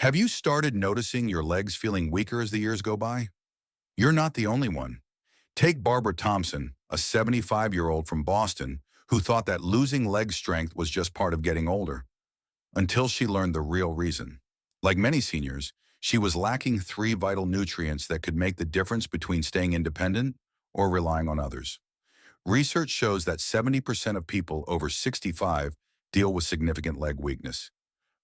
Have you started noticing your legs feeling weaker as the years go by? You're not the only one. Take Barbara Thompson, a 75-year-old from Boston, who thought that losing leg strength was just part of getting older, until she learned the real reason. Like many seniors, she was lacking three vital nutrients that could make the difference between staying independent or relying on others. Research shows that 70% of people over 65 deal with significant leg weakness.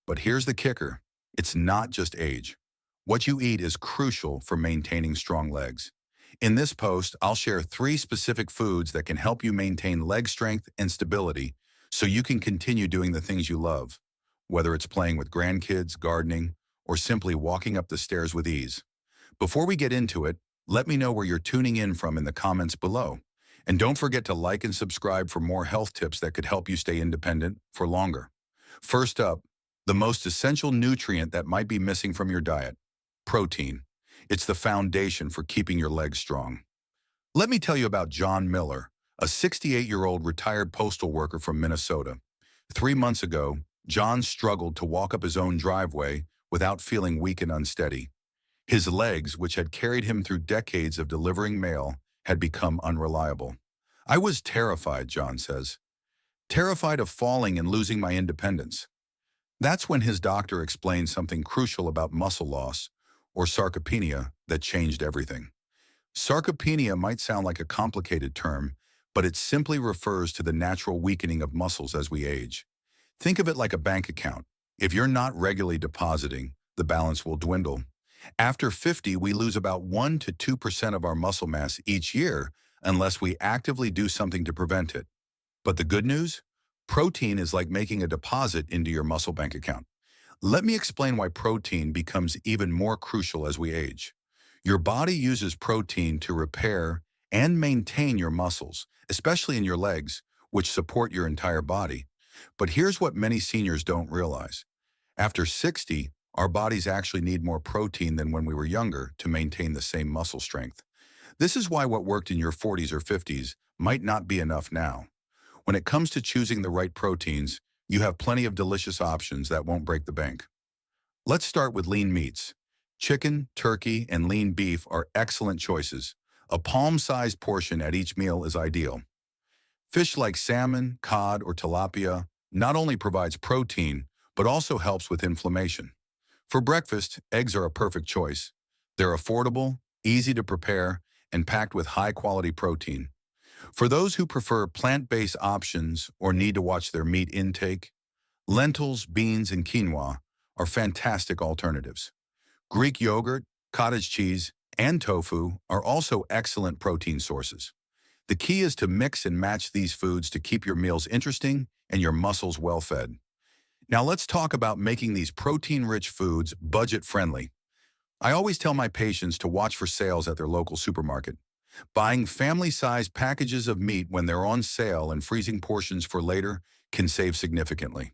But here's the kicker. It's not just age. What you eat is crucial for maintaining strong legs. In this post, I'll share three specific foods that can help you maintain leg strength and stability so you can continue doing the things you love, whether it's playing with grandkids, gardening, or simply walking up the stairs with ease. Before we get into it, let me know where you're tuning in from in the comments below. And don't forget to like and subscribe for more health tips that could help you stay independent for longer. First up, the most essential nutrient that might be missing from your diet: protein. It's the foundation for keeping your legs strong. Let me tell you about John Miller, a 68-year-old retired postal worker from Minnesota. 3 months ago, John struggled to walk up his own driveway without feeling weak and unsteady. His legs, which had carried him through decades of delivering mail, had become unreliable. I was terrified, John says. Terrified of falling and losing my independence. That's when his doctor explained something crucial about muscle loss, or sarcopenia, that changed everything. Sarcopenia might sound like a complicated term, but it simply refers to the natural weakening of muscles as we age. Think of it like a bank account. If you're not regularly depositing, the balance will dwindle. After 50, we lose about 1 to 2% of our muscle mass each year unless we actively do something to prevent it. But the good news? Protein is like making a deposit into your muscle bank account. Let me explain why protein becomes even more crucial as we age. Your body uses protein to repair and maintain your muscles, especially in your legs, which support your entire body. But here's what many seniors don't realize. After 60, our bodies actually need more protein than when we were younger to maintain the same muscle strength. This is why what worked in your 40s or 50s might not be enough now. When it comes to choosing the right proteins, you have plenty of delicious options that won't break the bank. Let's start with lean meats. Chicken, turkey, and lean beef are excellent choices. A palm-sized portion at each meal is ideal. Fish like salmon, cod, or tilapia not only provides protein, but also helps with inflammation. For breakfast, eggs are a perfect choice. They're affordable, easy to prepare, and packed with high-quality protein. For those who prefer plant-based options or need to watch their meat intake, lentils, beans, and quinoa are fantastic alternatives. Greek yogurt, cottage cheese, and tofu are also excellent protein sources. The key is to mix and match these foods to keep your meals interesting and your muscles well-fed. Now let's talk about making these protein-rich foods budget-friendly. I always tell my patients to watch for sales at their local supermarket. Buying family-sized packages of meat when they're on sale and freezing portions for later can save significantly.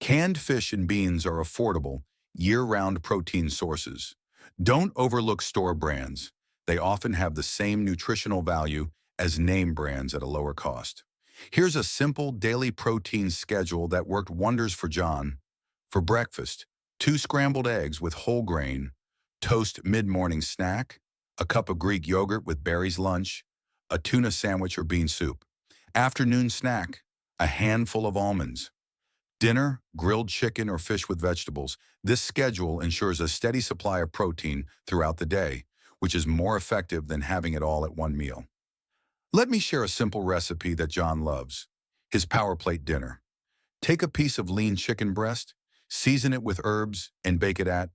Canned fish and beans are affordable, year-round protein sources. Don't overlook store brands. They often have the same nutritional value as name brands at a lower cost. Here's a simple daily protein schedule that worked wonders for John. For breakfast, 2 scrambled eggs with whole grain, toast mid-morning snack, a cup of Greek yogurt with berries lunch, a tuna sandwich or bean soup. Afternoon snack, a handful of almonds. Dinner, grilled chicken or fish with vegetables. This schedule ensures a steady supply of protein throughout the day, which is more effective than having it all at one meal. Let me share a simple recipe that John loves: his power plate dinner. Take a piece of lean chicken breast, season it with herbs, and bake it at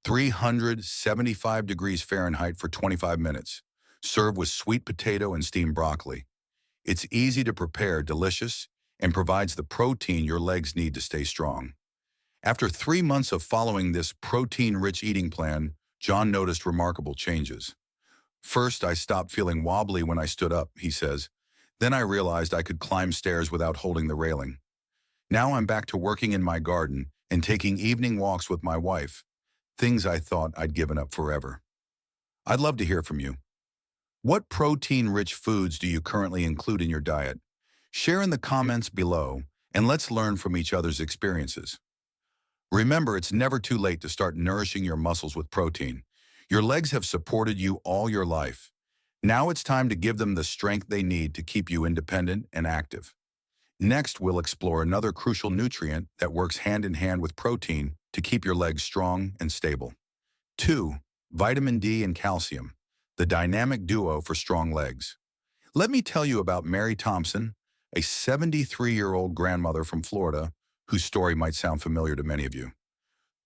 375 degrees Fahrenheit for 25 minutes. Serve with sweet potato and steamed broccoli. It's easy to prepare, delicious, and provides the protein your legs need to stay strong. After 3 months of following this protein-rich eating plan, John noticed remarkable changes. First, I stopped feeling wobbly when I stood up, he says. Then I realized I could climb stairs without holding the railing. Now I'm back to working in my garden and taking evening walks with my wife, things I thought I'd given up forever. I'd love to hear from you. What protein-rich foods do you currently include in your diet? Share in the comments below, and let's learn from each other's experiences. Remember, it's never too late to start nourishing your muscles with protein. Your legs have supported you all your life. Now it's time to give them the strength they need to keep you independent and active. Next, we'll explore another crucial nutrient that works hand in hand with protein to keep your legs strong and stable. 2. Vitamin D and calcium, the dynamic duo for strong legs. Let me tell you about Mary Thompson, a 73-year-old grandmother from Florida, whose story might sound familiar to many of you.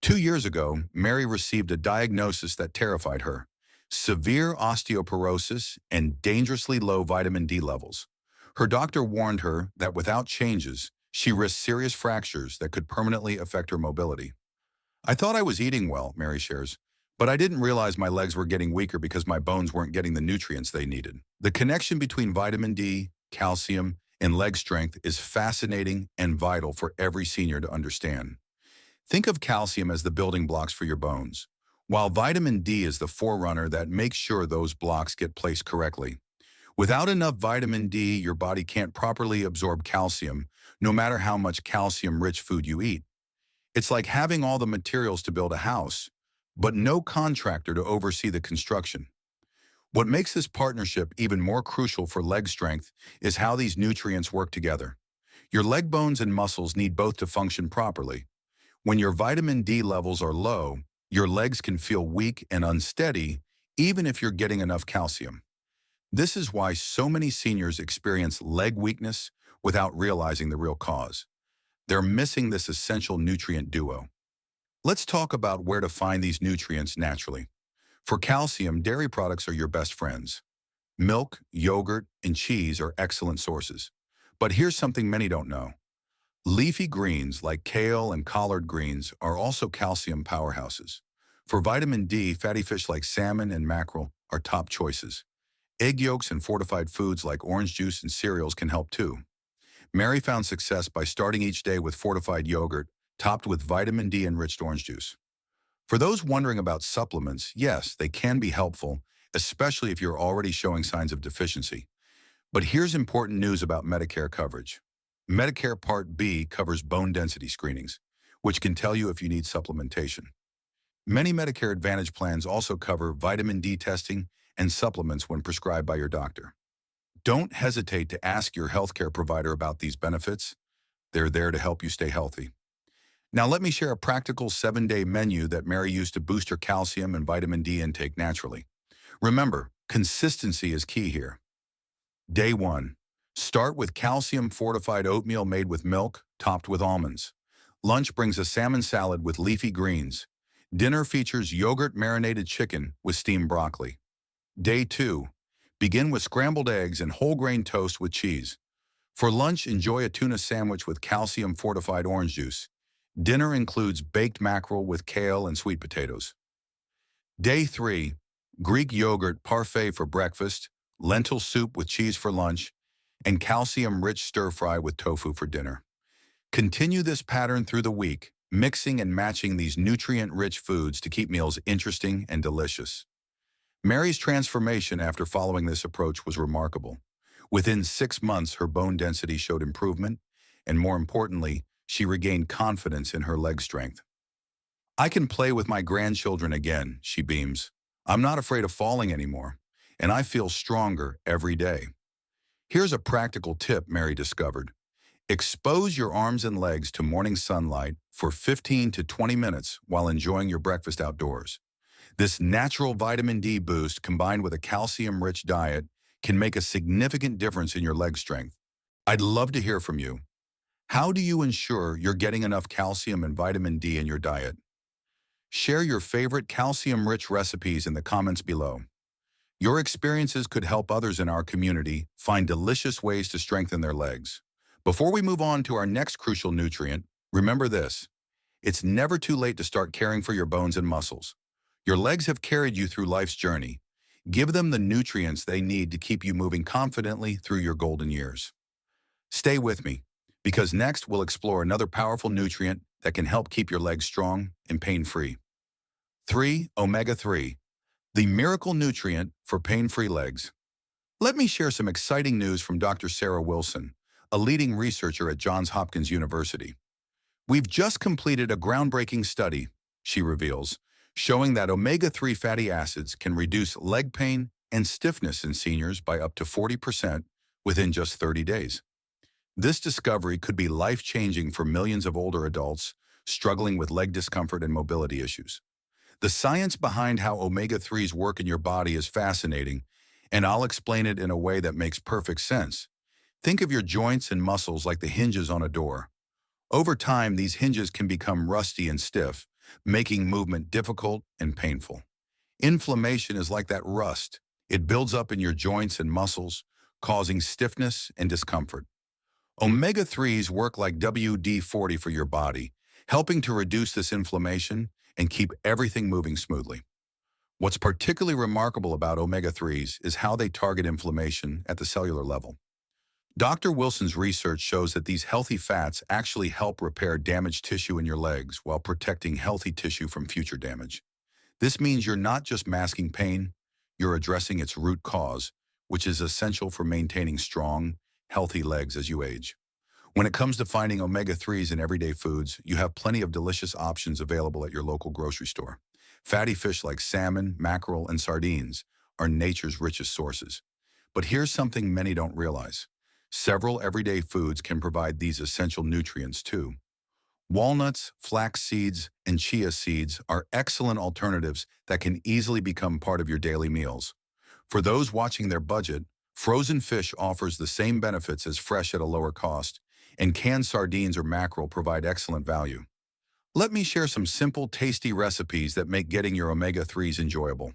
2 years ago, Mary received a diagnosis that terrified her: severe osteoporosis and dangerously low vitamin D levels. Her doctor warned her that without changes, she risked serious fractures that could permanently affect her mobility. "I thought I was eating well," Mary shares, "but I didn't realize my legs were getting weaker because my bones weren't getting the nutrients they needed." The connection between vitamin D, calcium, and leg strength is fascinating and vital for every senior to understand. Think of calcium as the building blocks for your bones, while vitamin D is the forerunner that makes sure those blocks get placed correctly. Without enough vitamin D, your body can't properly absorb calcium, no matter how much calcium-rich food you eat. It's like having all the materials to build a house, but no contractor to oversee the construction. What makes this partnership even more crucial for leg strength is how these nutrients work together. Your leg bones and muscles need both to function properly. When your vitamin D levels are low, your legs can feel weak and unsteady, even if you're getting enough calcium. This is why so many seniors experience leg weakness without realizing the real cause. They're missing this essential nutrient duo. Let's talk about where to find these nutrients naturally. For calcium, dairy products are your best friends. Milk, yogurt, and cheese are excellent sources. But here's something many don't know. Leafy greens like kale and collard greens are also calcium powerhouses. For vitamin D, fatty fish like salmon and mackerel are top choices. Egg yolks and fortified foods like orange juice and cereals can help too. Mary found success by starting each day with fortified yogurt, topped with vitamin D-enriched orange juice. For those wondering about supplements, yes, they can be helpful, especially if you're already showing signs of deficiency. But here's important news about Medicare coverage. Medicare Part B covers bone density screenings, which can tell you if you need supplementation. Many Medicare Advantage plans also cover vitamin D testing and supplements when prescribed by your doctor. Don't hesitate to ask your healthcare provider about these benefits. They're there to help you stay healthy. Now let me share a practical 7-day menu that Mary used to boost her calcium and vitamin D intake naturally. Remember, consistency is key here. Day 1. Start with calcium-fortified oatmeal made with milk, topped with almonds. Lunch brings a salmon salad with leafy greens. Dinner features yogurt-marinated chicken with steamed broccoli. Day 2. Begin with scrambled eggs and whole grain toast with cheese. For lunch, enjoy a tuna sandwich with calcium-fortified orange juice. Dinner includes baked mackerel with kale and sweet potatoes. Day 3. Greek yogurt parfait for breakfast, lentil soup with cheese for lunch, and calcium-rich stir-fry with tofu for dinner. Continue this pattern through the week, mixing and matching these nutrient-rich foods to keep meals interesting and delicious. Mary's transformation after following this approach was remarkable. Within 6 months, her bone density showed improvement, and more importantly, she regained confidence in her leg strength. "I can play with my grandchildren again," she beams. "I'm not afraid of falling anymore, and I feel stronger every day." Here's a practical tip Mary discovered. Expose your arms and legs to morning sunlight for 15 to 20 minutes while enjoying your breakfast outdoors. This natural vitamin D boost combined with a calcium-rich diet can make a significant difference in your leg strength. I'd love to hear from you. How do you ensure you're getting enough calcium and vitamin D in your diet? Share your favorite calcium-rich recipes in the comments below. Your experiences could help others in our community find delicious ways to strengthen their legs. Before we move on to our next crucial nutrient, remember this: it's never too late to start caring for your bones and muscles. Your legs have carried you through life's journey. Give them the nutrients they need to keep you moving confidently through your golden years. Stay with me, because next we'll explore another powerful nutrient that can help keep your legs strong and pain-free. 3. Omega-3, the miracle nutrient for pain-free legs. Let me share some exciting news from Dr. Sarah Wilson, a leading researcher at Johns Hopkins University. We've just completed a groundbreaking study, she reveals, showing that omega-3 fatty acids can reduce leg pain and stiffness in seniors by up to 40% within just 30 days. This discovery could be life-changing for millions of older adults struggling with leg discomfort and mobility issues. The science behind how omega-3s work in your body is fascinating, and I'll explain it in a way that makes perfect sense. Think of your joints and muscles like the hinges on a door. Over time, these hinges can become rusty and stiff, making movement difficult and painful. Inflammation is like that rust. It builds up in your joints and muscles, causing stiffness and discomfort. Omega-3s work like WD-40 for your body, helping to reduce this inflammation and keep everything moving smoothly. What's particularly remarkable about omega-3s is how they target inflammation at the cellular level. Dr. Wilson's research shows that these healthy fats actually help repair damaged tissue in your legs while protecting healthy tissue from future damage. This means you're not just masking pain, you're addressing its root cause, which is essential for maintaining strong, healthy legs as you age. When it comes to finding omega-3s in everyday foods, you have plenty of delicious options available at your local grocery store. Fatty fish like salmon, mackerel, and sardines are nature's richest sources. But here's something many don't realize. Several everyday foods can provide these essential nutrients too. Walnuts, flax seeds, and chia seeds are excellent alternatives that can easily become part of your daily meals. For those watching their budget, frozen fish offers the same benefits as fresh at a lower cost, and canned sardines or mackerel provide excellent value. Let me share some simple, tasty recipes that make getting your omega-3s enjoyable.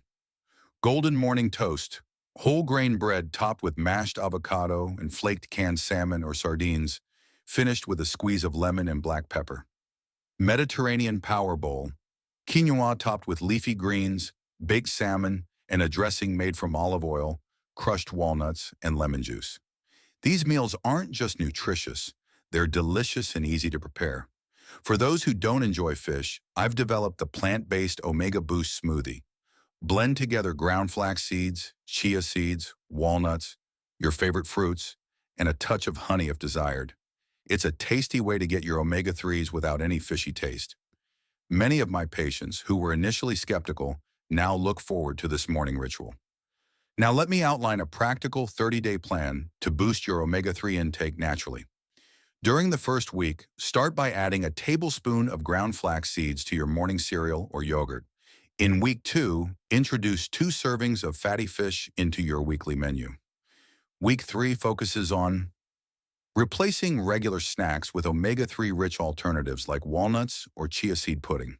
Golden morning toast. Whole grain bread topped with mashed avocado and flaked canned salmon or sardines, finished with a squeeze of lemon and black pepper. Mediterranean power bowl. Quinoa topped with leafy greens, baked salmon, and a dressing made from olive oil, crushed walnuts, and lemon juice. These meals aren't just nutritious, they're delicious and easy to prepare. For those who don't enjoy fish, I've developed the plant-based Omega Boost smoothie. Blend together ground flax seeds, chia seeds, walnuts, your favorite fruits, and a touch of honey if desired. It's a tasty way to get your omega-3s without any fishy taste. Many of my patients who were initially skeptical now look forward to this morning ritual. Now let me outline a practical 30-day plan to boost your omega-3 intake naturally. During the first week, start by adding a tablespoon of ground flax seeds to your morning cereal or yogurt. In week 2, introduce 2 servings of fatty fish into your weekly menu. Week 3 focuses on replacing regular snacks with omega-3 rich alternatives like walnuts or chia seed pudding.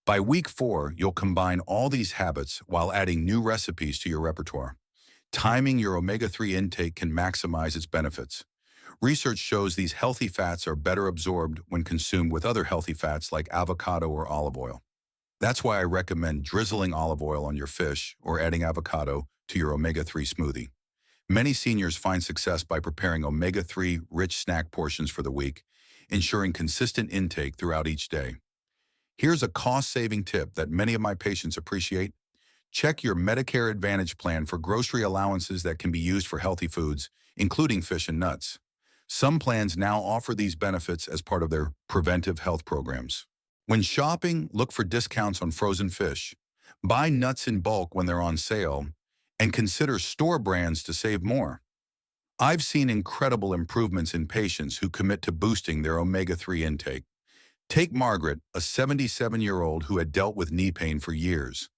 By week 4, you'll combine all these habits while adding new recipes to your repertoire. Timing your omega-3 intake can maximize its benefits. Research shows these healthy fats are better absorbed when consumed with other healthy fats like avocado or olive oil. That's why I recommend drizzling olive oil on your fish or adding avocado to your omega-3 smoothie. Many seniors find success by preparing omega-3 rich snack portions for the week, ensuring consistent intake throughout each day. Here's a cost-saving tip that many of my patients appreciate. Check your Medicare Advantage plan for grocery allowances that can be used for healthy foods, including fish and nuts. Some plans now offer these benefits as part of their preventive health programs. When shopping, look for discounts on frozen fish. Buy nuts in bulk when they're on sale, and consider store brands to save more. I've seen incredible improvements in patients who commit to boosting their omega-3 intake. Take Margaret, a 77-year-old who had dealt with knee pain for years.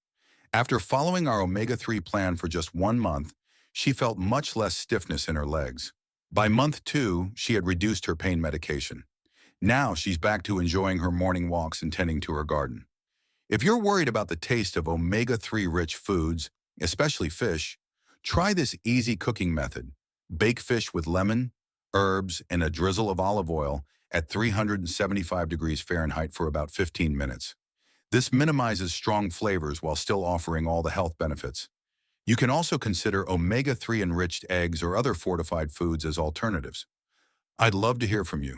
After following our omega-3 plan for just 1 month, she felt much less stiffness in her legs. By month 2, she had reduced her pain medication. Now she's back to enjoying her morning walks and tending to her garden. If you're worried about the taste of omega-3 rich foods, especially fish, try this easy cooking method. Bake fish with lemon, herbs, and a drizzle of olive oil at 375 degrees Fahrenheit for about 15 minutes. This minimizes strong flavors while still offering all the health benefits. You can also consider omega-3 enriched eggs or other fortified foods as alternatives. I'd love to hear from you.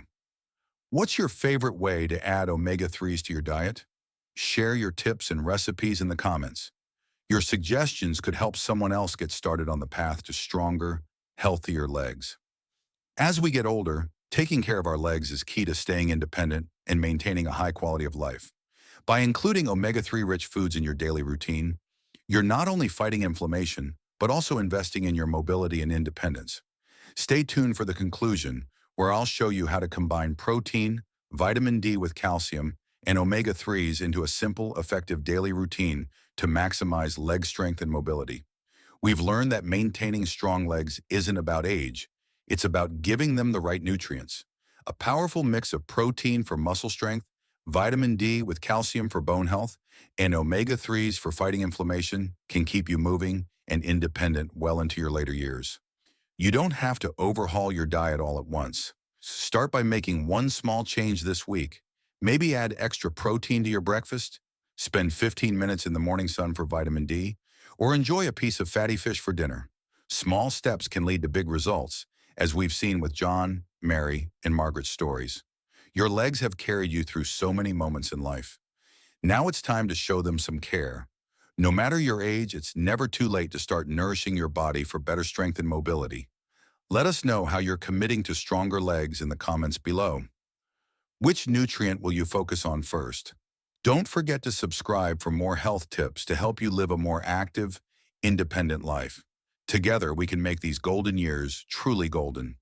What's your favorite way to add omega-3s to your diet? Share your tips and recipes in the comments. Your suggestions could help someone else get started on the path to stronger, healthier legs. As we get older, taking care of our legs is key to staying independent and maintaining a high quality of life. By including omega-3 rich foods in your daily routine, you're not only fighting inflammation, but also investing in your mobility and independence. Stay tuned for the conclusion, where I'll show you how to combine protein, vitamin D with calcium, and omega-3s into a simple, effective daily routine to maximize leg strength and mobility. We've learned that maintaining strong legs isn't about age. It's about giving them the right nutrients. A powerful mix of protein for muscle strength, vitamin D with calcium for bone health, and omega-3s for fighting inflammation can keep you moving and independent well into your later years. You don't have to overhaul your diet all at once. Start by making one small change this week. Maybe add extra protein to your breakfast, spend 15 minutes in the morning sun for vitamin D, or enjoy a piece of fatty fish for dinner. Small steps can lead to big results, as we've seen with John, Mary, and Margaret's stories. Your legs have carried you through so many moments in life. Now it's time to show them some care. No matter your age, it's never too late to start nourishing your body for better strength and mobility. Let us know how you're committing to stronger legs in the comments below. Which nutrient will you focus on first? Don't forget to subscribe for more health tips to help you live a more active, independent life. Together, we can make these golden years truly golden.